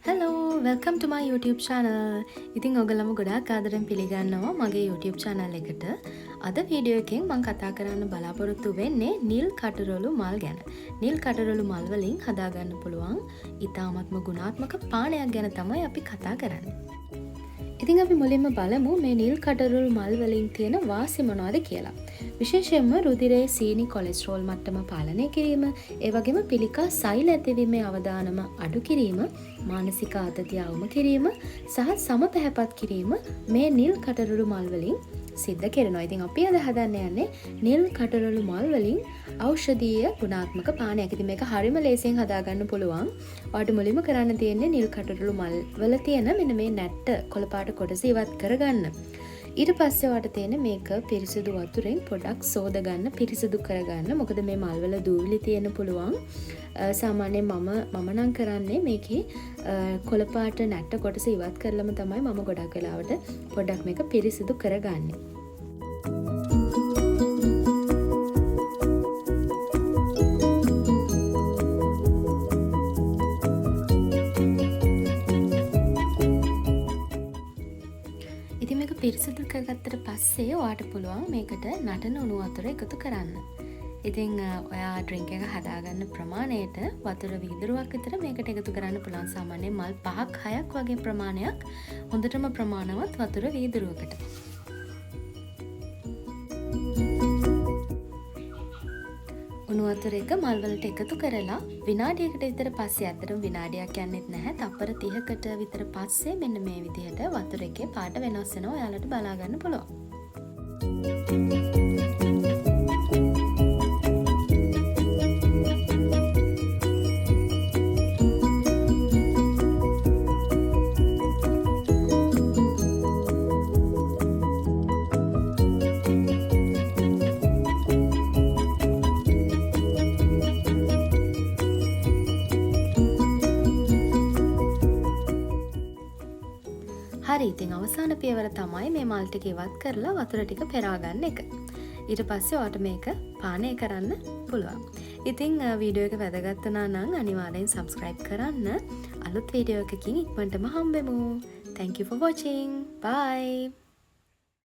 Hello, welcome to my YouTube channel. ඉතින් ඔයගලම ගොඩාක් ආදරෙන් පිළිගන්නවා මගේ YouTube channel එකට. අද වීඩියෝ එකෙන් මම කතා කරන්න බලාපොරොත්තු වෙන්නේ නිල් කටරොළු මල් ගැන. නිල් කටරොළු මල් වලින් හදාගන්න පුළුවන් ඉතාමත්ම ගුණාත්මක පානයක් ගැන තමයි අපි කතා කරන්නේ. ඉතින් අපි මුලින්ම බලමු මේ නිල් කටරොළු මල් වලින් තියෙන වාසි මොනවද කියලා. විශේෂයෙන්ම රුධිරයේ සීනි කොලෙස්ටරෝල් මට්ටම පාලනය කිරීම, ඒ වගේම පිළිකා සෛල ඇතිවීමේ අවදානම අඩු කිරීම, මානසික ආතතිය අවම කිරීම සහ සමපැහැපත් කිරීම මේ නිල් කටරොළු මල් වලින් සිද්ධ කරනවා. ඉතින් අපි අද හදන්න යන්නේ නිල් කටරොළු මල් වලින් ඖෂධීය ගුණාත්මක පානයක්. ඉතින් මේක හරිම ලේසියෙන් හදාගන්න පුළුවන්. ඔයාලට මුලින්ම කරන්න තියෙන්නේ නිල් කටරොළු මල් වල තියෙන මෙන්න මේ නැට්ට කොළපාට කොටස ඉවත් කරගන්න. ඊට පස්සේ ඔයාලට තියෙන මේක පිරිසිදු වතුරෙන් පොඩ්ඩක් සෝද ගන්න, පිරිසිදු කරගන්න. මොකද මේ මල් වල දූවිලි තියෙන්න පුළුවන්. සාමාන්‍යයෙන් මම නම් කරන්නේ මේකේ කොළපාට නැට්ට කොටස ඉවත් කරලම තමයි මම ගොඩක් වෙලාවට පොඩ්ඩක් මේක පිරිසිදු කරගන්නේ. ඉතින් මේක පිරිසිදු කරගත්තට පස්සේ ඔයාට පුළුවන් මේකට නටන උණු වතුර එකතු කරන්න. ඉතින් ඔයා ඩ්‍රින්ක් එක හදාගන්න ප්‍රමාණයට වතුර වීදුරුවක් විතර මේකට එකතු කරන්න පුළුවන්. සාමාන්‍යයෙන් මල් 5ක් 6ක් වගේ ප්‍රමාණයක් හොඳටම ප්‍රමාණවත් වතුර වීදුරුවකට. උණු වතුර එක මල් වලට එකතු කරලා විනාඩියකට විතර පස්සේ, අතරම විනාඩියක් යන්නෙත් නැහැ, තප්පර 30කට විතර පස්සේ මෙන්න මේ විදිහට වතුර එකේ පාට වෙනස් වෙනවා. ඔයාලට බලා ගන්න පුළුවන්. හරි, ඉතින් අවසාන පියවර තමයි මේ මල් ටික ඉවත් කරලා වතුර ටික පෙරා ගන්න එක. ඊට පස්සේ ඔයාලට මේක පානය කරන්න පුළුවන්. ඉතින් වීඩියෝ එක වැදගත් වුණා නම් අනිවාර්යෙන් subscribe කරන්න. අලුත් වීඩියෝ එකකින් ඉක්මනටම හම්බෙමු. Thank you for watching. Bye.